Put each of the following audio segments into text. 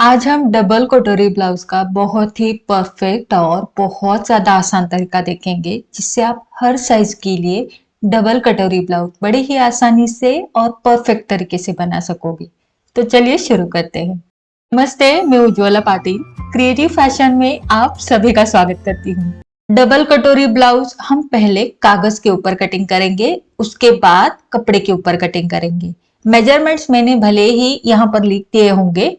आज हम डबल कटोरी ब्लाउज का बहुत ही परफेक्ट और बहुत ज़्यादा आसान तरीका देखेंगे जिससे आप हर साइज के लिए डबल कटोरी ब्लाउज बड़े ही आसानी से और परफेक्ट तरीके से बना सकोगे। तो चलिए शुरू करते हैं। नमस्ते, मैं उज्ज्वला पाटिल क्रिएटिव फैशन में आप सभी का स्वागत करती हूँ। डबल कटोरी ब्लाउज हम पहले कागज के ऊपर कटिंग करेंगे, उसके बाद कपड़े के ऊपर कटिंग करेंगे। मेजरमेंट्स मैंने भले ही यहाँ पर लिख दिए होंगे,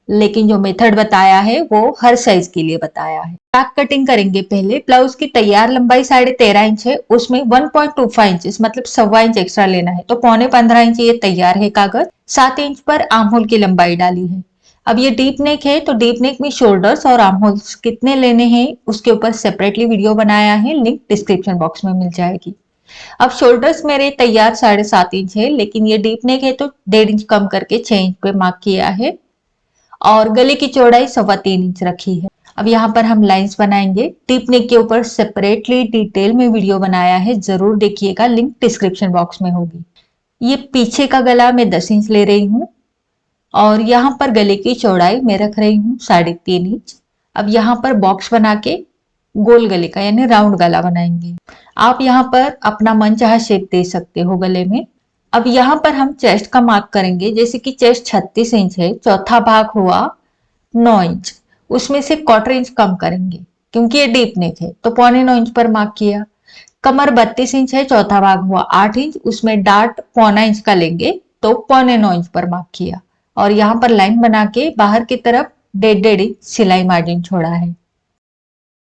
लेकिन जो मेथड बताया है वो हर साइज के लिए बताया है। बैक कटिंग करेंगे पहले। ब्लाउज की तैयार लंबाई 13.5 इंच है, उसमें 1.25 इंच मतलब 1.25 इंच एक्स्ट्रा लेना है, तो 15.25 इंच ये तैयार है कागज। 7 इंच पर आर्म होल की लंबाई डाली है। अब ये डीप नेक है, तो डीप नेक में शोल्डर्स और आर्म होल्स कितने लेने हैं उसके ऊपर सेपरेटली वीडियो बनाया है, लिंक डिस्क्रिप्शन बॉक्स में मिल जाएगी। अब शोल्डर्स मेरे तैयार 7.5 इंच है, लेकिन ये डीप नेक है तो 1.5 इंच कम करके 6 इंच पे मार्क किया है और गले की चौड़ाई 3.25 इंच रखी है। अब यहाँ पर हम लाइंस बनाएंगे। डीप नेक के ऊपर सेपरेटली डिटेल में वीडियो बनाया है, जरूर देखिएगा, लिंक डिस्क्रिप्शन बॉक्स में होगी। ये पीछे का गला मैं 10 इंच ले रही हूँ और यहाँ पर गले की चौड़ाई मैं रख रही हूँ 3.5 इंच। अब यहाँ पर बॉक्स बना के गोल गले का यानी राउंड गला बनाएंगे। आप यहाँ पर अपना मनचाहा शेप दे सकते हो गले में। अब यहाँ पर हम चेस्ट का मार्क करेंगे। जैसे कि चेस्ट 36 इंच है, चौथा भाग हुआ 9 इंच, उसमें से 1/4 इंच कम करेंगे क्योंकि ये डीप नेक है, तो 9.25 इंच पर मार्क किया। कमर 32 इंच है, चौथा भाग हुआ 8 इंच, उसमें डार्ट 0.25 इंच का लेंगे, तो 9.25 इंच पर मार्क किया और यहाँ पर लाइन बना के बाहर की तरफ 1.5 इंच सिलाई मार्जिन छोड़ा है।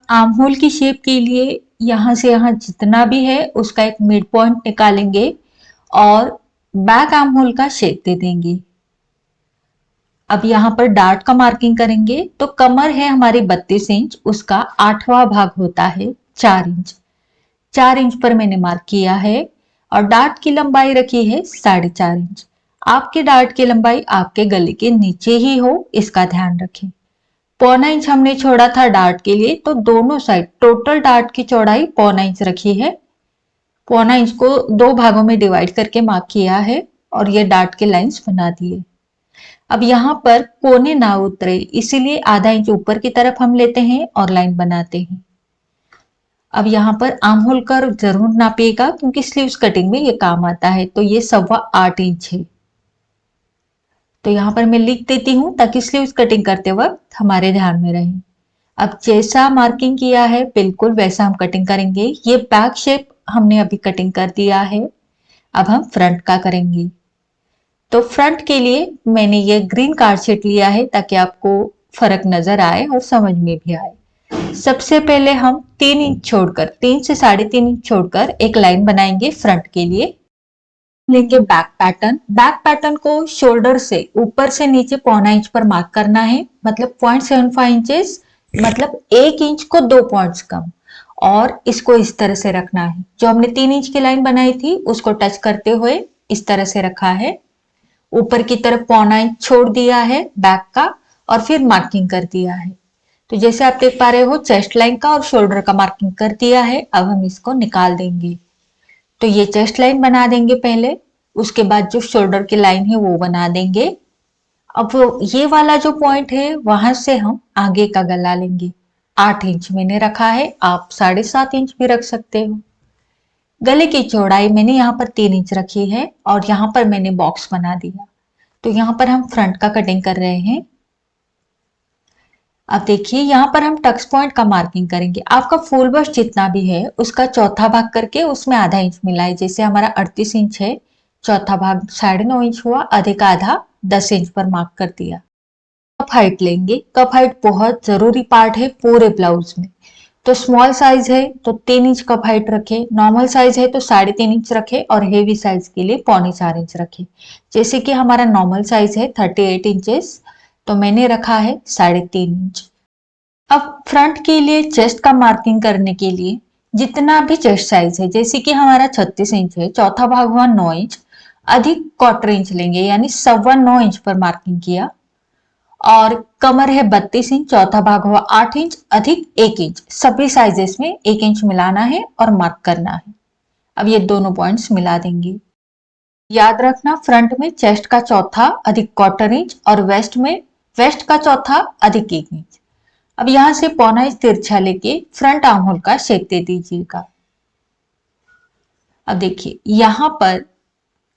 आर्म होल की शेप के लिए यहाँ से यहाँ जितना भी है उसका एक मिड पॉइंट निकालेंगे और बैक आर्म होल का शेप दे देंगे। अब यहाँ पर डार्ट का मार्किंग करेंगे, तो कमर है हमारी 32 इंच, उसका 8वां भाग होता है 4 इंच। 4 इंच पर मैंने मार्क किया है और डार्ट की लंबाई रखी है 4.5 इंच। आपके डार्ट की लंबाई आपके गले के नीचे ही हो, इसका ध्यान रखें। 0.25 इंच हमने छोड़ा था डार्ट के लिए, तो दोनों साइड टोटल डार्ट की चौड़ाई 0.25 इंच रखी है। 0.25 इंच को 2 भागों में डिवाइड करके मार्क किया है और ये डार्ट के लाइंस बना दिए। अब यहाँ पर कोने ना उतरे, इसीलिए आधा इंच ऊपर की तरफ हम लेते हैं और लाइन बनाते हैं। अब यहाँ पर आर्म होल का जरूर नापिएगा क्योंकि स्लीव्स कटिंग में ये काम आता है, तो ये 8.25 इंच है। तो यहाँ पर मैं लिख देती हूँ ताकि स्लीव्स कटिंग करते वक्त हमारे ध्यान में रहे। अब जैसा मार्किंग किया है बिल्कुल वैसा हम कटिंग करेंगे। ये बैक शेप हमने अभी कटिंग कर दिया है। अब हम फ्रंट का करेंगे। तो फ्रंट के लिए मैंने ये ग्रीन कार्ड शीट लिया है ताकि आपको फर्क नजर आए और समझ में भी आए। सबसे पहले हम 3 इंच छोड़कर, 3 से 3.5 इंच छोड़कर एक लाइन बनाएंगे फ्रंट के लिए। लेंगे बैक पैटर्न। बैक पैटर्न को शोल्डर से ऊपर से नीचे 0.25 इंच पर मार्क करना है, मतलब 0.75 इंचेस, मतलब 1 इंच को 2 पॉइंट्स कम, और इसको इस तरह से रखना है। जो हमने 3 इंच की लाइन बनाई थी उसको टच करते हुए इस तरह से रखा है। ऊपर की तरफ 0.25 इंच छोड़ दिया है बैक का और फिर मार्किंग कर दिया है। तो जैसे आप देख पा रहे हो चेस्ट लाइन का और शोल्डर का मार्किंग कर दिया है। अब हम इसको निकाल देंगे। तो ये चेस्ट लाइन बना देंगे पहले, उसके बाद जो शोल्डर की लाइन है वो बना देंगे। अब ये वाला जो पॉइंट है वहां से हम आगे का गला लेंगे। 8 इंच मैंने रखा है, आप 7.5 इंच भी रख सकते हो। गले की चौड़ाई मैंने यहाँ पर 3 इंच रखी है और यहाँ पर मैंने बॉक्स बना दिया। तो यहाँ पर हम फ्रंट का कटिंग कर रहे हैं। अब देखिए यहाँ पर हम टक्स पॉइंट का मार्किंग करेंगे। आपका फुल बस्ट जितना भी है उसका चौथा भाग करके उसमें आधा इंच मिलाए। जैसे हमारा 38 इंच है, चौथा भाग 9.5 इंच हुआ, आधे का आधा 10 इंच पर मार्क कर दिया। कप हाइट लेंगे। कप हाइट बहुत जरूरी पार्ट है पूरे ब्लाउज में। तो स्मॉल साइज है तो 3 इंच कप हाइट रखे, नॉर्मल साइज है तो 3.5 इंच रखे और हेवी साइज के लिए 3.25 इंच रखे। जैसे कि हमारा नॉर्मल साइज है 38 इंचेस, तो मैंने रखा है 3.5 इंच। अब फ्रंट के लिए चेस्ट का मार्किंग करने के लिए जितना भी चेस्ट साइज है, जैसे कि हमारा 36 इंच है, चौथा भाग हुआ 9 इंच, अधिक 1/4 इंच लेंगे यानी 9.25 इंच पर मार्किंग किया। और कमर है 32 इंच, चौथा भाग हुआ 8 इंच, अधिक 1 इंच, सभी साइजेस में 1 इंच मिलाना है और मार्क करना है। अब ये दोनों पॉइंट्स मिला देंगे। याद रखना फ्रंट में चेस्ट का चौथा अधिक 1/4 इंच और वेस्ट में वेस्ट का चौथा अधिक 1 इंच। अब यहां से पौना इंच तिरछा लेके फ्रंट आर्म होल का शेप दे दीजिएगा। अब देखिए यहाँ पर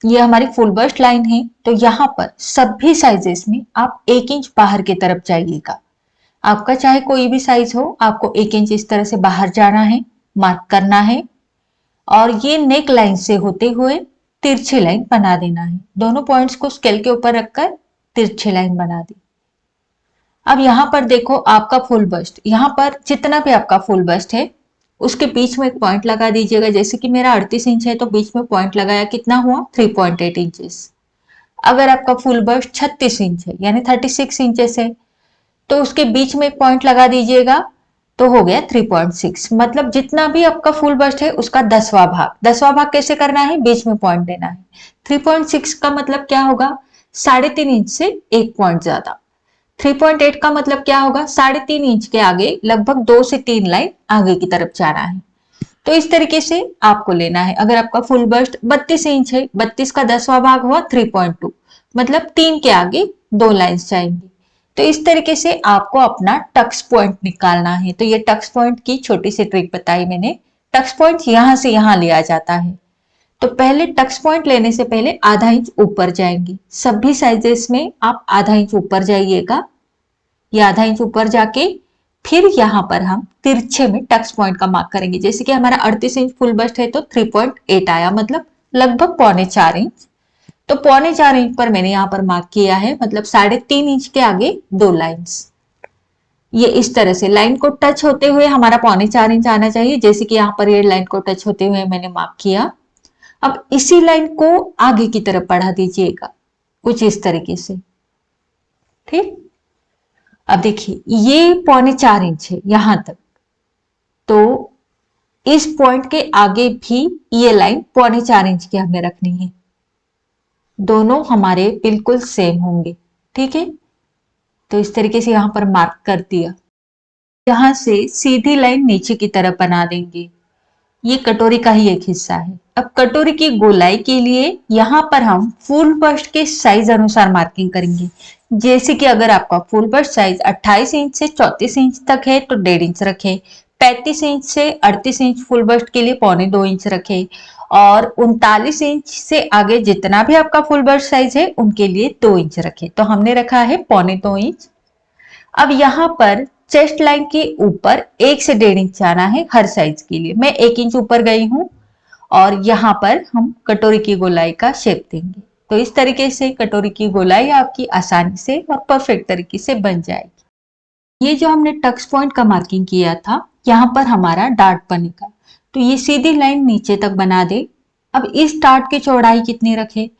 ये हमारी फुल बस्ट लाइन है, तो यहाँ पर सभी साइजेस में आप 1 इंच बाहर की तरफ जाइएगा। आपका चाहे कोई भी साइज हो, आपको 1 इंच इस तरह से बाहर जाना है, मार्क करना है और ये नेक लाइन से होते हुए तिरछी लाइन बना देना है। दोनों पॉइंट्स को स्केल के ऊपर रखकर तिरछी लाइन बना दी। अब यहाँ पर देखो आपका फुल बस्ट, यहाँ पर जितना भी आपका फुल बस्ट है उसके बीच में एक पॉइंट लगा दीजिएगा। जैसे कि मेरा 38 इंच है तो बीच में पॉइंट लगाया, कितना हुआ 3.8 इंचेस। अगर आपका फुल बस्ट 36 इंच है यानी 36 इंचेस है तो उसके बीच में एक पॉइंट लगा दीजिएगा, तो हो गया 3.6। मतलब जितना भी आपका फुल बस्ट है उसका 10वां भाग। 10वां भाग कैसे करना है, बीच में पॉइंट देना है। 3.6 का मतलब क्या होगा, 3.5 इंच से एक पॉइंट ज्यादा। 3.8 का मतलब क्या होगा, 3.5 इंच के आगे लगभग 2 से 3 लाइन आगे की तरफ जाना है। तो इस तरीके से आपको लेना है। अगर आपका फुल बस्ट 32 इंच है, 32 का 10वां भाग हुआ 3.2, मतलब 3 के आगे 2 लाइंस जाएंगी। तो इस तरीके से आपको अपना टक्स पॉइंट निकालना है। तो ये टक्स पॉइंट की छोटी सी ट्रिक बताई मैंने। टक्स पॉइंट यहां से यहां लिया जाता है। तो पहले टक्स पॉइंट लेने से पहले आधा इंच ऊपर जाएंगे। सभी साइजेस में आप आधा इंच ऊपर जाइएगा। ये आधा इंच ऊपर जाके फिर यहाँ पर हम तिरछे में टक्स पॉइंट का मार्क करेंगे। जैसे कि हमारा 38 इंच फुल बस्ट है तो 3.8 आया, मतलब लगभग 3.25 इंच। तो 3.25 इंच पर मैंने यहाँ पर मार्क किया है, मतलब 3.5 इंच के आगे 2 लाइंस। ये इस तरह से लाइन को टच होते हुए हमारा 3.25 इंच आना चाहिए। जैसे कि यहाँ पर ये लाइन को टच होते हुए मैंने मार्क किया। अब इसी लाइन को आगे की तरफ बढ़ा दीजिएगा कुछ इस तरीके से। ठीक, अब देखिए ये 3.25 इंच है यहां तक, तो इस पॉइंट के आगे भी ये लाइन 3.25 इंच की हमें रखनी है। दोनों हमारे बिल्कुल सेम होंगे। ठीक है, तो इस तरीके से यहां पर मार्क कर दिया। यहां से सीधी लाइन नीचे की तरफ बना देंगे। ये कटोरी का ही एक हिस्सा है। अब कटोरी की गोलाई के लिए यहाँ पर हम फुल बस्ट के साइज अनुसार मार्किंग करेंगे। जैसे कि अगर आपका फुल बस्ट साइज 28 इंच से 34 इंच तक है तो 1.5 इंच रखे, 35 इंच से 38 इंच फुल बस्ट के लिए 1.25 इंच रखे और 39 इंच से आगे जितना भी आपका फुल बस्ट साइज है उनके लिए 2 इंच रखे। तो हमने रखा है 1.25 इंच। अब यहाँ पर चेस्ट लाइन के ऊपर 1 से 1.5 इंच जाना है हर साइज के लिए। मैं 1 इंच ऊपर गई हूं और यहाँ पर हम कटोरी की गोलाई का शेप देंगे। तो इस तरीके से कटोरी की गोलाई आपकी आसानी से और परफेक्ट तरीके से बन जाएगी। ये जो हमने टक्स पॉइंट का मार्किंग किया था, यहाँ पर हमारा डार्ट बनेगा। तो ये सीधी लाइन नीचे तक बना दे। अब इस डार्ट की चौड़ाई कितनी रखे,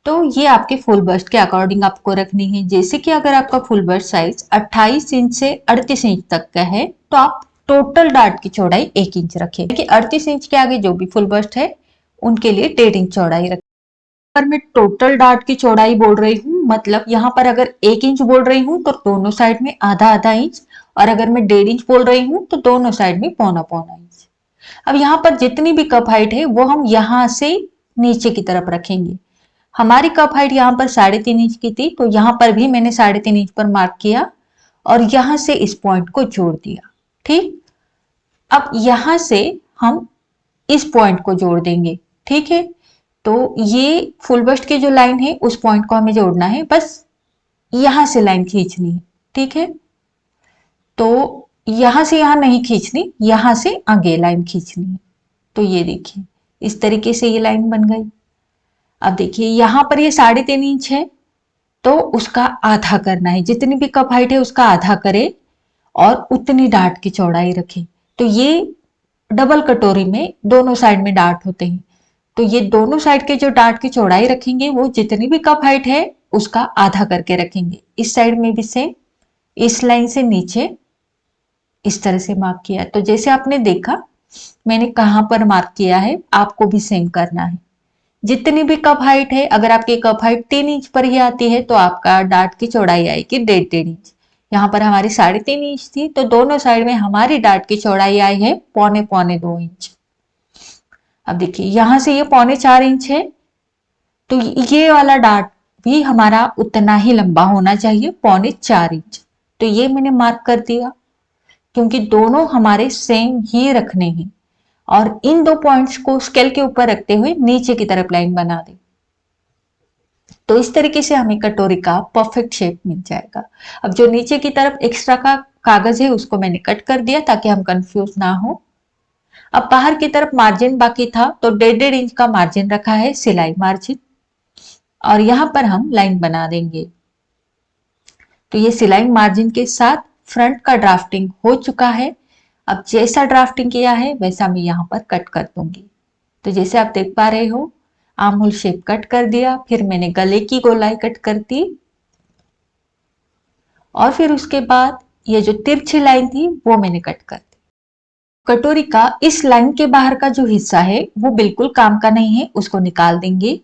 तो ये आपके फुल बस्ट के अकॉर्डिंग आपको रखनी है। जैसे कि अगर आपका फुल बस्ट साइज 28 इंच से 38 इंच तक का है तो आप टोटल डार्ट की चौड़ाई 1 इंच रखें, कि 38 इंच के आगे जो भी फुल बस्ट है उनके लिए 1.5 इंच चौड़ाई रखें। पर मैं टोटल डार्ट की चौड़ाई बोल रही हूँ, मतलब यहाँ पर अगर 1 इंच बोल रही हूँ तो दोनों साइड में आधा आधा इंच, और अगर मैं 1.5 इंच बोल रही हूँ तो दोनों साइड में पौना पौना इंच। अब यहाँ पर जितनी भी कप हाइट है वो हम यहाँ से नीचे की तरफ रखेंगे। हमारी कप हाइट यहाँ पर 3.5 इंच की थी, तो यहाँ पर भी मैंने 3.5 इंच पर मार्क किया और यहाँ से इस पॉइंट को जोड़ दिया। ठीक, अब यहाँ से हम इस पॉइंट को जोड़ देंगे। ठीक है, तो ये फुल बस्ट की जो लाइन है उस पॉइंट को हमें जोड़ना है, बस यहाँ से लाइन खींचनी है। ठीक है, तो यहाँ से यहाँ नहीं खींचनी, यहाँ से आगे लाइन खींचनी है। तो ये देखिए इस तरीके से ये लाइन बन गई। अब देखिए यहाँ पर ये 3.5 इंच है तो उसका आधा करना है। जितनी भी कप हाइट है उसका आधा करे और उतनी डार्ट की चौड़ाई रखें। तो ये डबल कटोरी में दोनों साइड में डार्ट होते हैं, तो ये दोनों साइड के जो डार्ट की चौड़ाई रखेंगे वो जितनी भी कप हाइट है उसका आधा करके रखेंगे। इस साइड में भी सेम, इस लाइन से नीचे इस तरह से मार्क किया। तो जैसे आपने देखा मैंने कहाँ पर मार्क किया है, आपको भी सेम करना है। जितनी भी कप हाइट है, अगर आपकी कप हाइट 3 इंच पर ही आती है तो आपका डार्ट की चौड़ाई आएगी 1.5 इंच। यहाँ पर हमारी 3.5 इंच थी तो दोनों साइड में हमारी डार्ट की चौड़ाई आई है पौने पौने 2 इंच। अब देखिए यहाँ से ये 3.25 इंच है तो ये वाला डार्ट भी हमारा उतना ही लंबा होना चाहिए, 3.25 इंच। तो ये मैंने मार्क कर दिया, क्योंकि दोनों हमारे सेम ही रखने हैं। और इन दो पॉइंट्स को स्केल के ऊपर रखते हुए नीचे की तरफ लाइन बना दें। तो इस तरीके से हमें कटोरी का परफेक्ट शेप मिल जाएगा। अब जो नीचे की तरफ एक्स्ट्रा का कागज है उसको मैंने कट कर दिया ताकि हम कंफ्यूज ना हो। अब बाहर की तरफ मार्जिन बाकी था, तो 1.5 इंच का मार्जिन रखा है, सिलाई मार्जिन, और यहां पर हम लाइन बना देंगे। तो ये सिलाई मार्जिन के साथ फ्रंट का ड्राफ्टिंग हो चुका है। अब जैसा ड्राफ्टिंग किया है वैसा मैं यहाँ पर कट कर दूंगी। तो जैसे आप देख पा रहे हो, आर्म होल शेप कट कर दिया, फिर मैंने गले की गोलाई कट कर दी, और फिर उसके बाद ये जो तिरछी लाइन थी वो मैंने कट कर दी। कटोरी का इस लाइन के बाहर का जो हिस्सा है वो बिल्कुल काम का नहीं है, उसको निकाल देंगे।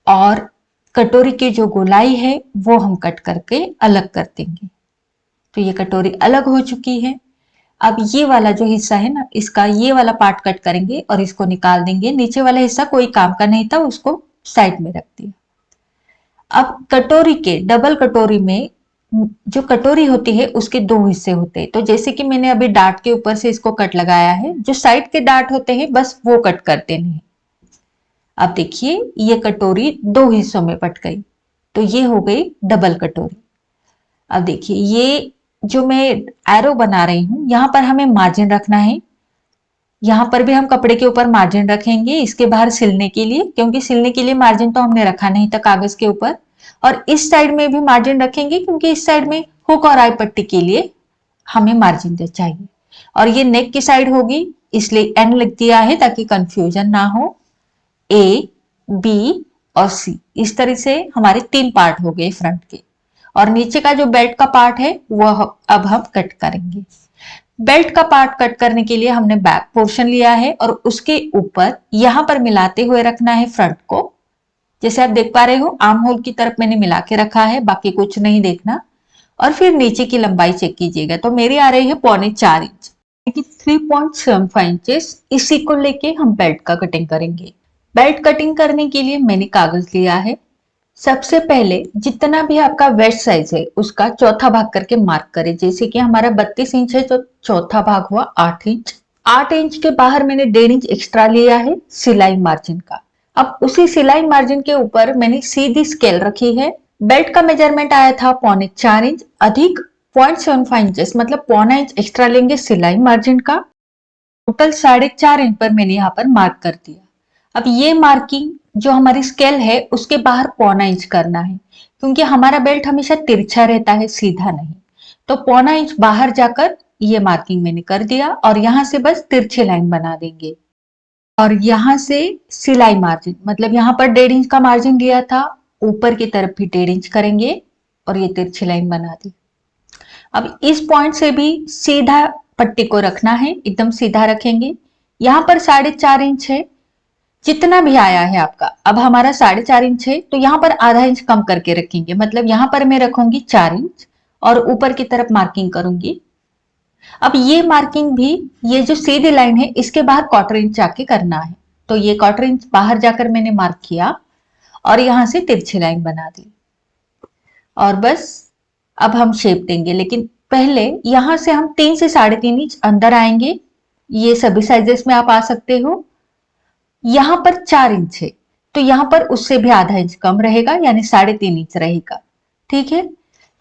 और कटोरी की जो गोलाई है वो हम कट करके अलग कर देंगे। तो ये कटोरी अलग हो चुकी है। अब ये वाला जो हिस्सा है ना, इसका ये वाला पार्ट कट करेंगे और इसको निकाल देंगे। नीचे वाला हिस्सा कोई काम का नहीं था, उसको साइड में रख दिया। अब कटोरी के डबल कटोरी में जो कटोरी होती है उसके दो हिस्से होते हैं। तो जैसे कि मैंने अभी डार्ट के ऊपर से इसको कट लगाया है, जो साइड के डार्ट होते हैं बस वो कट कर देने हैं। अब देखिए ये कटोरी दो हिस्सों में बट गई, तो ये हो गई डबल कटोरी। अब देखिए ये जो मैं एरो बना रही हूं, यहां पर हमें मार्जिन रखना है। यहां पर भी हम कपड़े के ऊपर मार्जिन रखेंगे, इसके बाहर सिलने के लिए, क्योंकि सिलने के लिए मार्जिन तो हमने रखा नहीं था कागज के ऊपर। और इस साइड में भी मार्जिन रखेंगे, क्योंकि इस साइड में हुक और आई पट्टी के लिए हमें मार्जिन चाहिए। और ये नेक की साइड होगी, इसलिए एन लिख दिया है ताकि कंफ्यूजन ना हो। ए, बी और सी, इस तरह से हमारे 3 पार्ट हो गए फ्रंट के। और नीचे का जो बेल्ट का पार्ट है वह अब हम कट करेंगे। बेल्ट का पार्ट कट करने के लिए हमने बैक पोर्शन लिया है और उसके ऊपर यहां पर मिलाते हुए रखना है फ्रंट को। जैसे आप देख पा रहे हो, आर्म होल की तरफ मैंने मिला के रखा है, बाकी कुछ नहीं देखना। और फिर नीचे की लंबाई चेक कीजिएगा, तो मेरी आ रही है 3.25 इंच, 3.75 इंचेस। इसी को लेके हम बेल्ट का कटिंग करेंगे। बेल्ट कटिंग करने के लिए मैंने कागज लिया है। सबसे पहले जितना भी आपका वेस्ट साइज है उसका चौथा भाग करके मार्क करें। जैसे कि हमारा 32 इंच है तो चौथा भाग हुआ 8 इंच। 8 इंच के बाहर मैंने 1.5 इंच एक्स्ट्रा लिया है सिलाई मार्जिन का। अब उसी सिलाई मार्जिन के ऊपर मैंने सीधी स्केल रखी है। बेल्ट का मेजरमेंट आया था 4.25 इंच, अधिक 0.75 इंच, मतलब 0.25 इंच एक्स्ट्रा लेंगे सिलाई मार्जिन का। टोटल 4.5 इंच पर मैंने यहाँ पर मार्क कर दिया। अब ये मार्किंग जो हमारी स्केल है उसके बाहर 0.25 इंच करना है, क्योंकि हमारा बेल्ट हमेशा तिरछा रहता है, सीधा नहीं। तो 0.25 इंच बाहर जाकर ये मार्किंग मैंने कर दिया, और यहां से बस तिरछी लाइन बना देंगे। और यहां से सिलाई मार्जिन, मतलब यहाँ पर 1.5 इंच का मार्जिन लिया था, ऊपर की तरफ भी 1.5 इंच करेंगे और ये तिरछी लाइन बना दी। अब इस पॉइंट से भी सीधा पट्टी को रखना है, एकदम सीधा रखेंगे। यहाँ पर 4.5 इंच है, जितना भी आया है आपका। अब हमारा 4.5 इंच है, तो यहाँ पर आधा इंच कम करके रखेंगे, मतलब यहाँ पर मैं रखूंगी 4 इंच और ऊपर की तरफ मार्किंग करूंगी। अब ये मार्किंग भी, ये जो सीधी लाइन है इसके बाहर 1/4 इंच आके करना है। तो ये 1/4 इंच बाहर जाकर मैंने मार्क किया और यहां से तिरछी लाइन बना दी। और बस अब हम शेप देंगे, लेकिन पहले यहां से हम 3 से 3.5 इंच अंदर आएंगे। ये सभी साइजेस में आप आ सकते हो। यहां पर 4 इंच है, तो यहां पर उससे भी आधा इंच कम रहेगा, यानी 3.5 इंच रहेगा। ठीक है,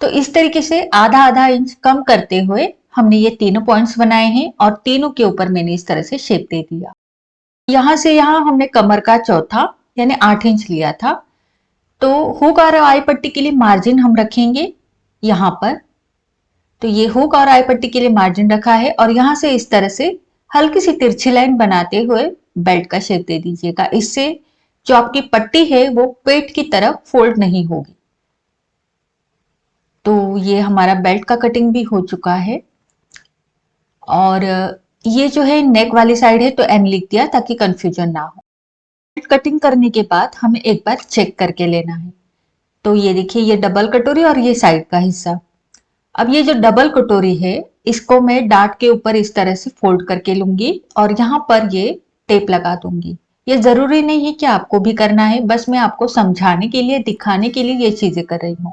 तो इस तरीके से आधा आधा इंच कम करते हुए हमने ये तीनों पॉइंट्स बनाए हैं, और तीनों के ऊपर मैंने इस तरह से शेप दे दिया। यहां से यहां हमने कमर का चौथा यानी 8 इंच लिया था। तो हुक और आई पट्टी के लिए मार्जिन हम रखेंगे यहां पर। तो ये हुक और आई पट्टी के लिए मार्जिन रखा है, और यहां से इस तरह से हल्की सी तिरछी लाइन बनाते हुए बेल्ट का शेप दे दीजिएगा। इससे जो आपकी पट्टी है वो पेट की तरफ फोल्ड नहीं होगी। तो ये हमारा बेल्ट का कटिंग भी हो चुका है। और ये जो है नेक वाली साइड है, तो एन लिख दिया ताकि कंफ्यूजन ना हो। बेल्ट कटिंग करने के बाद हमें एक बार चेक करके लेना है। तो ये देखिए, ये डबल कटोरी और ये साइड का हिस्सा। अब ये जो डबल कटोरी है इसको मैं डार्ट के ऊपर इस तरह से फोल्ड करके लूंगी और यहाँ पर ये टेप लगा दूंगी। ये जरूरी नहीं है कि आपको भी करना है, बस मैं आपको समझाने के लिए, दिखाने के लिए ये चीजें कर रही हूँ।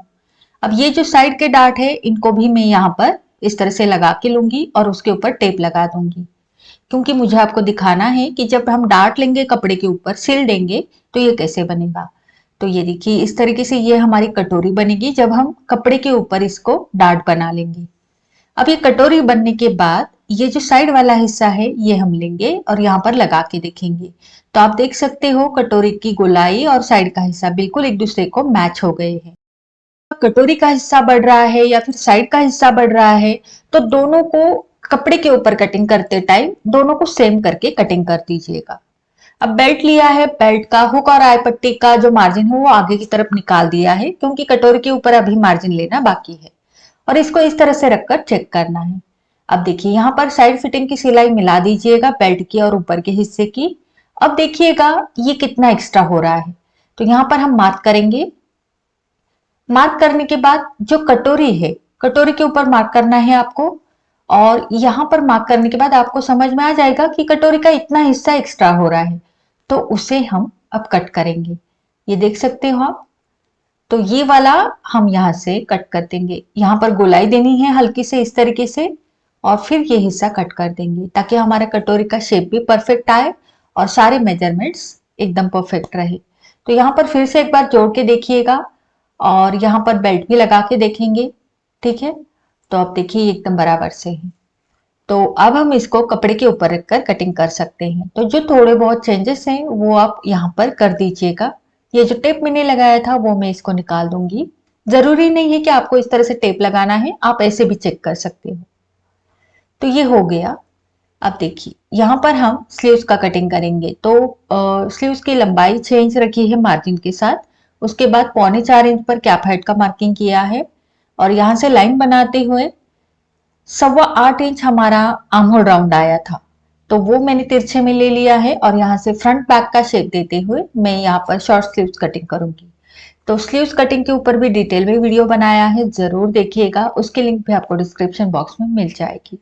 अब ये जो साइड के डार्ट है, इनको भी मैं यहाँ पर इस तरह से लगा के लूंगी और उसके ऊपर टेप लगा दूंगी, क्योंकि मुझे आपको दिखाना है कि जब हम डार्ट लेंगे कपड़े के ऊपर सिल देंगे तो ये कैसे बनेगा। तो ये देखिए, इस तरीके से ये हमारी कटोरी बनेगी जब हम कपड़े के ऊपर इसको डार्ट बना लेंगे। अब ये कटोरी बनने के बाद ये जो साइड वाला हिस्सा है ये हम लेंगे और यहाँ पर लगा के देखेंगे। तो आप देख सकते हो कटोरी की गोलाई और साइड का हिस्सा बिल्कुल एक दूसरे को मैच हो गए हैं। कटोरी का हिस्सा बढ़ रहा है या फिर साइड का हिस्सा बढ़ रहा है, तो दोनों को कपड़े के ऊपर कटिंग करते टाइम दोनों को सेम करके कटिंग कर दीजिएगा। अब बेल्ट लिया है, बेल्ट का हुक और आई पट्टी का जो मार्जिन है वो आगे की तरफ निकाल दिया है, क्योंकि कटोरी के ऊपर अभी मार्जिन लेना बाकी है। और इसको इस तरह से रखकर चेक करना है। अब देखिए, यहाँ पर साइड फिटिंग की सिलाई मिला दीजिएगा बेल्ट की और ऊपर के हिस्से की। अब देखिएगा ये कितना एक्स्ट्रा हो रहा है, तो यहाँ पर हम मार्क करेंगे। मार्क करने के बाद जो कटोरी है, कटोरी के ऊपर मार्क करना है आपको। और यहाँ पर मार्क करने के बाद आपको समझ में आ जाएगा कि कटोरी का इतना हिस्सा एक्स्ट्रा हो रहा है, तो उसे हम अब कट करेंगे। ये देख सकते हो आप। तो ये वाला हम यहाँ से कट कर देंगे। यहाँ पर गोलाई देनी है हल्की से इस तरीके से, और फिर ये हिस्सा कट कर देंगे ताकि हमारा कटोरी का शेप भी परफेक्ट आए और सारे मेजरमेंट्स एकदम परफेक्ट रहे। तो यहाँ पर फिर से एक बार जोड़ के देखिएगा और यहाँ पर बेल्ट भी लगा के देखेंगे। ठीक है, तो अब देखिए एकदम बराबर से है। तो अब हम इसको कपड़े के ऊपर रखकर कटिंग कर सकते हैं। तो जो थोड़े बहुत चेंजेस हैं वो आप यहाँ पर कर दीजिएगा। ये जो टेप मैंने लगाया था वो मैं इसको निकाल दूंगी। जरूरी नहीं है कि आपको इस तरह से टेप लगाना है, आप ऐसे भी चेक कर सकते हो। तो ये हो गया। अब देखिए, यहाँ पर हम स्लीव्स का कटिंग करेंगे। तो स्लीव्स की लंबाई 6 इंच रखी है मार्जिन के साथ। उसके बाद 4.25 इंच पर कैप हाइट का मार्किंग किया है और यहाँ से लाइन बनाते हुए 7.25 इंच हमारा आर्म होल राउंड आया था, तो वो मैंने तिरछे में ले लिया है और यहाँ से फ्रंट बैक का शेप देते हुए मैं यहाँ पर शॉर्ट स्लीव्स कटिंग करूंगी। तो स्लीव्स कटिंग के ऊपर भी डिटेल में वीडियो बनाया है, जरूर देखिएगा, उसकी लिंक भी आपको डिस्क्रिप्शन बॉक्स में मिल जाएगी।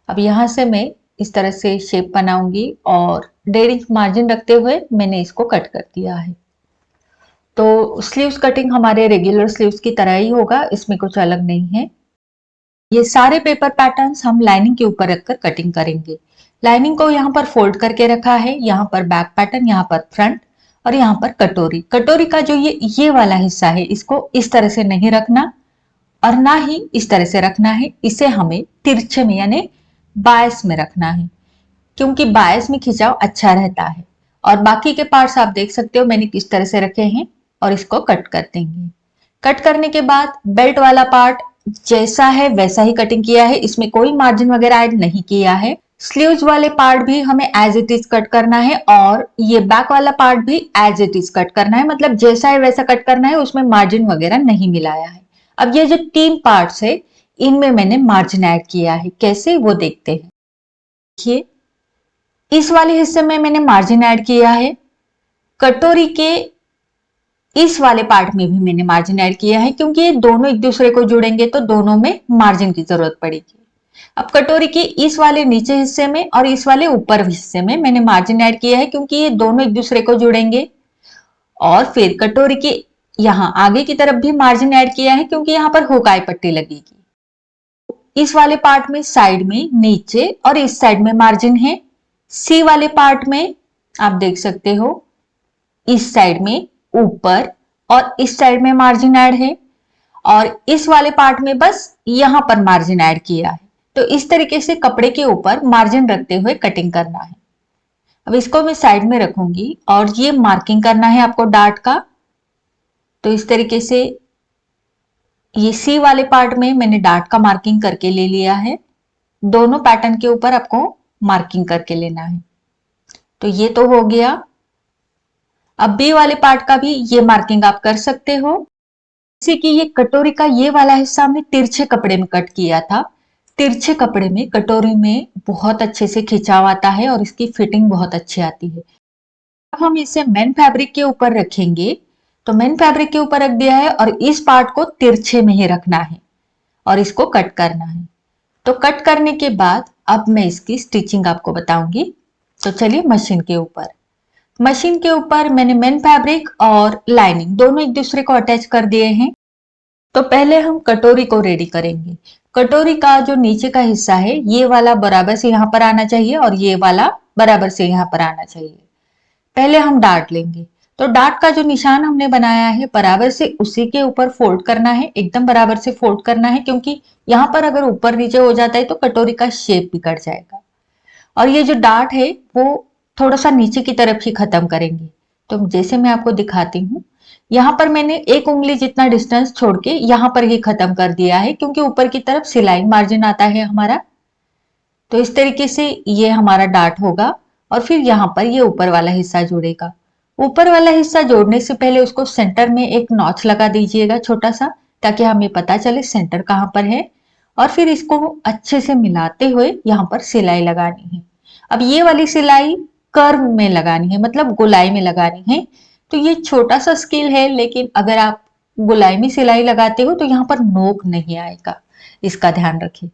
अब यहाँ से मैं इस तरह से शेप बनाऊंगी और 1.5 इंच मार्जिन रखते हुए मैंने इसको कट कर दिया है। तो स्लीव्स कटिंग हमारे रेगुलर स्लीव्स की तरह ही होगा, इसमें कुछ अलग नहीं है। ये सारे पेपर पैटर्न्स हम लाइनिंग के ऊपर रखकर कटिंग करेंगे। लाइनिंग को यहाँ पर फोल्ड करके रखा है, यहाँ पर बैक पैटर्न, यहाँ पर फ्रंट और यहाँ पर कटोरी। कटोरी का जो ये वाला हिस्सा है इसको इस तरह से नहीं रखना और ना ही इस तरह से रखना है। इसे हमें तिरछे में यानी बायस में रखना है, क्योंकि बायस में खिंचाव अच्छा रहता है। और बाकी के पार्ट्स आप देख सकते हो मैंने किस तरह से रखे हैं और इसको कट कर देंगे। कट करने के बाद बेल्ट वाला पार्ट जैसा है वैसा ही कटिंग किया है, इसमें कोई मार्जिन वगैरह ऐड नहीं किया है। स्लीव्स वाले पार्ट भी हमें एज इट इज कट करना है और ये बैक वाला पार्ट भी एज इट इज कट करना है, मतलब जैसा है वैसा कट करना है, उसमें मार्जिन वगैरह नहीं मिलाया है। अब ये जो 3 पार्ट्स है इनमें मैंने मार्जिन ऐड किया है, कैसे वो देखते हैं। देखिए, इस वाले हिस्से में मैंने मार्जिन ऐड किया है। कटोरी के इस वाले पार्ट में भी मैंने मार्जिन ऐड किया है, क्योंकि ये दोनों एक दूसरे को जुड़ेंगे तो दोनों में मार्जिन की जरूरत पड़ेगी। अब कटोरी के इस वाले नीचे हिस्से में और इस वाले ऊपर हिस्से में मैंने मार्जिन ऐड किया है, क्योंकि ये दोनों एक दूसरे को जुड़ेंगे। और फिर कटोरी के यहाँ आगे की तरफ भी मार्जिन ऐड किया है, क्योंकि यहाँ पर हुकाई पट्टी लगेगी। इस वाले पार्ट में साइड में नीचे और इस साइड में मार्जिन है। सी वाले पार्ट में आप देख सकते हो इस साइड में ऊपर और इस साइड में मार्जिन ऐड है और इस वाले पार्ट में बस यहां पर मार्जिन ऐड किया है। तो इस तरीके से कपड़े के ऊपर मार्जिन रखते हुए कटिंग करना है। अब इसको मैं साइड में रखूंगी और ये मार्किंग करना है आपको डार्ट का। तो इस तरीके से ये सी वाले पार्ट में मैंने डार्ट का मार्किंग करके ले लिया है। दोनों पैटर्न के ऊपर आपको मार्किंग करके लेना है। तो ये तो हो गया। अब बी वाले पार्ट का भी ये मार्किंग आप कर सकते हो। जैसे कि ये कटोरी का ये वाला हिस्सा हमने तिरछे कपड़े में कट किया था। तिरछे कपड़े में कटोरी में बहुत अच्छे से खिंचाव आता है और इसकी फिटिंग बहुत अच्छी आती है। अब हम इसे मेन फैब्रिक के ऊपर रखेंगे। तो मेन फैब्रिक के ऊपर रख दिया है और इस पार्ट को तिरछे में ही रखना है और इसको कट करना है। तो कट करने के बाद अब मैं इसकी स्टिचिंग आपको बताऊंगी। तो चलिए मशीन के ऊपर। मशीन के ऊपर मैंने मेन फैब्रिक और लाइनिंग दोनों एक दूसरे को अटैच कर दिए हैं। तो पहले हम कटोरी को रेडी करेंगे। कटोरी का जो नीचे का हिस्सा है ये वाला बराबर से यहाँ पर आना चाहिए और ये वाला बराबर से यहाँ पर आना चाहिए। पहले हम डार्ट लेंगे। तो डार्ट का जो निशान हमने बनाया है बराबर से उसी के ऊपर फोल्ड करना है, एकदम बराबर से फोल्ड करना है, क्योंकि यहाँ पर अगर ऊपर नीचे हो जाता है तो कटोरी का शेप बिगड़ जाएगा। और ये जो डार्ट है वो थोड़ा सा नीचे की तरफ ही खत्म करेंगे। तो जैसे मैं आपको दिखाती हूँ, यहाँ पर मैंने 1 उंगली जितना डिस्टेंस छोड़ के यहाँ पर ही खत्म कर दिया है, क्योंकि ऊपर की तरफ सिलाई मार्जिन आता है हमारा। तो इस तरीके से ये हमारा डार्ट होगा और फिर यहाँ पर ये ऊपर वाला हिस्सा जुड़ेगा। ऊपर वाला हिस्सा जोड़ने से पहले उसको सेंटर में एक नॉच लगा दीजिएगा छोटा सा, ताकि हमें पता चले सेंटर कहाँ पर है। और फिर इसको अच्छे से मिलाते हुए यहाँ पर सिलाई लगानी है। अब ये वाली सिलाई कर्व में लगानी है, मतलब गोलाई में लगानी है। तो ये छोटा सा स्किल है, लेकिन अगर आप गोलाई में सिलाई लगाते हो तो यहाँ पर नोक नहीं आएगा, इसका ध्यान रखें।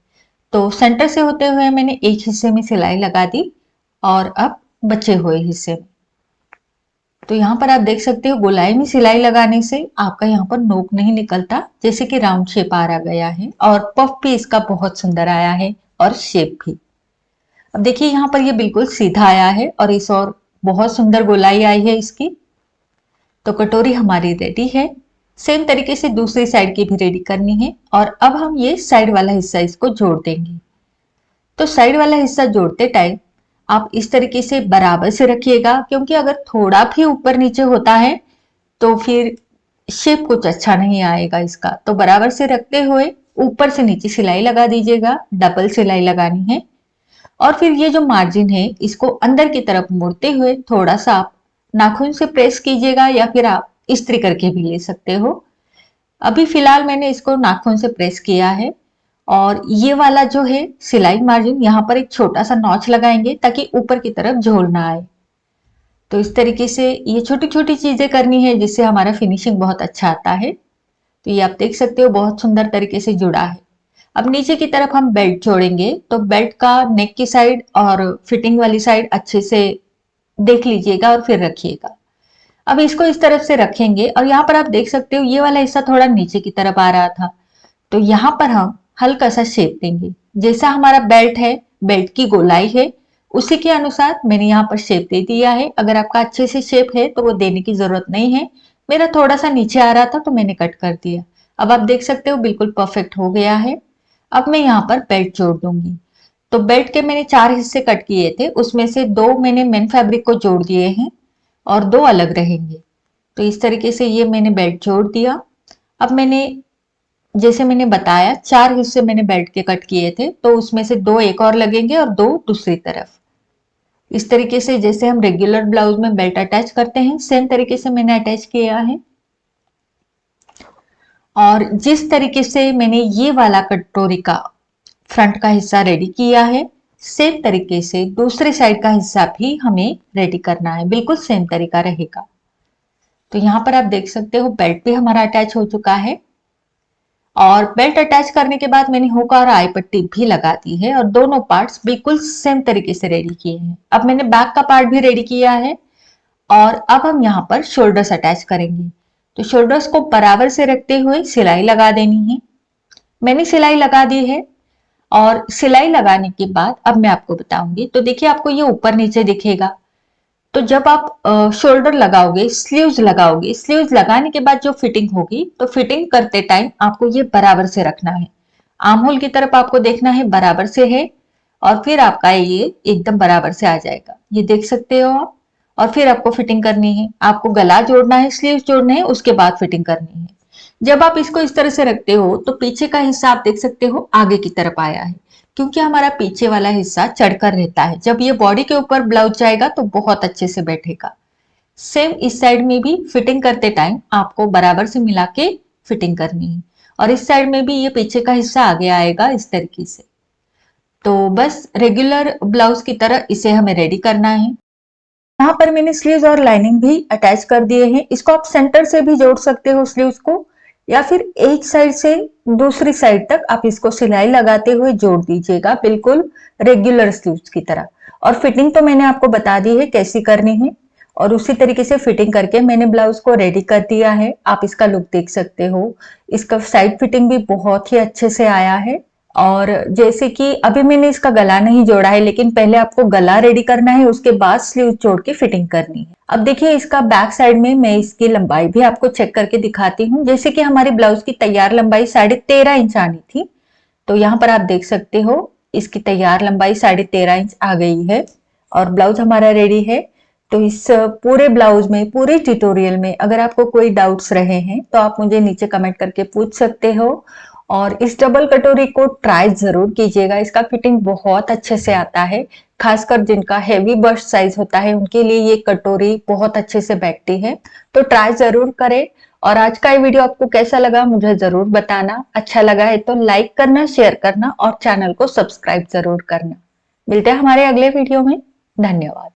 तो सेंटर से होते हुए मैंने एक हिस्से में सिलाई लगा दी और अब बचे हुए हिस्से में, तो यहाँ पर आप देख सकते हो गोलाई में सिलाई लगाने से आपका यहाँ पर नोक नहीं निकलता, जैसे कि राउंड शेप आ गया है और पफ भी इसका बहुत सुंदर आया है और शेप भी। अब देखिए यहाँ पर ये बिल्कुल सीधा आया है और इस और बहुत सुंदर गोलाई आई है इसकी। तो कटोरी हमारी रेडी है। सेम तरीके से दूसरी साइड की भी रेडी करनी है और अब हम ये साइड वाला हिस्सा इसको जोड़ देंगे। तो साइड वाला हिस्सा जोड़ते टाइम आप इस तरीके से बराबर से रखिएगा, क्योंकि अगर थोड़ा भी ऊपर नीचे होता है तो फिर शेप कुछ अच्छा नहीं आएगा इसका। तो बराबर से रखते हुए ऊपर से नीचे सिलाई लगा दीजिएगा, डबल सिलाई लगानी है। और फिर ये जो मार्जिन है इसको अंदर की तरफ मोड़ते हुए थोड़ा सा आप नाखून से प्रेस कीजिएगा, या फिर आप इस्त्री करके भी ले सकते हो। अभी फिलहाल मैंने इसको नाखून से प्रेस किया है। और ये वाला जो है सिलाई मार्जिन, यहाँ पर एक छोटा सा नॉच लगाएंगे ताकि ऊपर की तरफ झोल ना आए। तो इस तरीके से ये छोटी छोटी चीजें करनी है जिससे हमारा फिनिशिंग बहुत अच्छा आता है। तो ये आप देख सकते हो बहुत सुंदर तरीके से जुड़ा है। अब नीचे की तरफ हम बेल्ट जोड़ेंगे। तो बेल्ट का नेक की साइड और फिटिंग वाली साइड अच्छे से देख लीजिएगा और फिर रखिएगा। अब इसको इस तरफ से रखेंगे और यहाँ पर आप देख सकते हो ये वाला हिस्सा थोड़ा नीचे की तरफ आ रहा था। तो यहाँ पर हम हल्का सा शेप देंगे। जैसा हमारा बेल्ट है, बेल्ट की गोलाई है, उसी के अनुसार मैंने यहाँ पर शेप दे दिया है। अगर आपका अच्छे से शेप है तो वो देने की जरूरत नहीं है। मेरा थोड़ा सा नीचे आ रहा था तो मैंने कट कर दिया। अब आप देख सकते हो बिल्कुल परफेक्ट हो गया है। अब मैं यहाँ पर बेल्ट जोड़ दूंगी। तो बेल्ट के मैंने 4 हिस्से कट किए थे, उसमें से 2 मैंने मेन फैब्रिक को जोड़ दिए हैं और 2 अलग रहेंगे। तो इस तरीके से ये मैंने बेल्ट जोड़ दिया। अब मैंने जैसे मैंने बताया 4 हिस्से मैंने बेल्ट के कट किए थे, तो उसमें से 2 एक और लगेंगे और 2 दूसरी तरफ। इस तरीके से जैसे हम रेगुलर ब्लाउज में बेल्ट अटैच करते हैं सेम तरीके से मैंने अटैच किया है। और जिस तरीके से मैंने ये वाला कटोरी का फ्रंट का हिस्सा रेडी किया है, सेम तरीके से दूसरे साइड का हिस्सा भी हमें रेडी करना है, बिल्कुल सेम तरीका रहेगा। तो यहाँ पर आप देख सकते हो बेल्ट भी हमारा अटैच हो चुका है। और बेल्ट अटैच करने के बाद मैंने हुक और आई पट्टी भी लगा दी है और दोनों पार्ट्स बिल्कुल सेम तरीके से रेडी किए हैं। अब मैंने बैक का पार्ट भी रेडी किया है और अब हम यहाँ पर शोल्डर्स अटैच करेंगे। तो शोल्डर्स को बराबर से रखते हुए सिलाई लगा देनी है। मैंने सिलाई लगा दी है और सिलाई लगाने के बाद अब मैं आपको बताऊंगी। तो देखिए आपको ये ऊपर नीचे दिखेगा। तो जब आप शोल्डर लगाओगे, स्लीव्स लगाओगे, स्लीव्स लगाने के बाद जो फिटिंग होगी, तो फिटिंग करते टाइम आपको ये बराबर से रखना है। आर्म होल की तरफ आपको देखना है बराबर से है और फिर आपका ये एकदम बराबर से आ जाएगा, ये देख सकते हो आप। और फिर आपको फिटिंग करनी है, आपको गला जोड़ना है, स्लीव्स जोड़ने हैं, उसके बाद फिटिंग करनी है। जब आप इसको इस तरह से रखते हो तो पीछे का हिस्सा आप देख सकते हो आगे की तरफ आया है, क्योंकि हमारा पीछे वाला हिस्सा चढ़कर रहता है। जब ये बॉडी के ऊपर ब्लाउज जाएगा तो बहुत अच्छे से बैठेगा। सेम इस साइड में भी फिटिंग करते टाइम आपको बराबर से मिला के फिटिंग करनी है और इस साइड में भी ये पीछे का हिस्सा आगे आएगा इस तरीके से। तो बस रेगुलर ब्लाउज की तरह इसे हमें रेडी करना है। यहाँ पर मैंने स्लीव्स और लाइनिंग भी अटैच कर दिए हैं। इसको आप सेंटर से भी जोड़ सकते हो स्लीव्स को, या फिर एक साइड से दूसरी साइड तक आप इसको सिलाई लगाते हुए जोड़ दीजिएगा, बिल्कुल रेगुलर स्लीव्स की तरह। और फिटिंग तो मैंने आपको बता दी है कैसी करनी है। और उसी तरीके से फिटिंग करके मैंने ब्लाउज को रेडी कर दिया है। आप इसका लुक देख सकते हो। इसका साइड फिटिंग भी बहुत ही अच्छे से आया है। और जैसे कि अभी मैंने इसका गला नहीं जोड़ा है, लेकिन पहले आपको गला रेडी करना है, उसके बाद स्लीव जोड़ के फिटिंग करनी है। अब देखिए इसका बैक साइड में मैं इसकी लंबाई भी आपको चेक करके दिखाती हूँ। जैसे कि हमारी ब्लाउज की तैयार लंबाई 13.5 इंच आनी थी, तो यहाँ पर आप देख सकते हो इसकी तैयार लंबाई 13.5 इंच आ गई है और ब्लाउज हमारा रेडी है। तो इस पूरे ब्लाउज में, पूरे ट्यूटोरियल में अगर आपको कोई डाउट्स रहे हैं तो आप मुझे नीचे कमेंट करके पूछ सकते हो। और इस डबल कटोरी को ट्राई जरूर कीजिएगा, इसका फिटिंग बहुत अच्छे से आता है। खासकर जिनका हेवी बस्ट साइज होता है उनके लिए ये कटोरी बहुत अच्छे से बैठती है। तो ट्राई जरूर करें। और आज का ये वीडियो आपको कैसा लगा मुझे जरूर बताना। अच्छा लगा है तो लाइक करना, शेयर करना और चैनल को सब्सक्राइब जरूर करना। मिलते हैं हमारे अगले वीडियो में। धन्यवाद।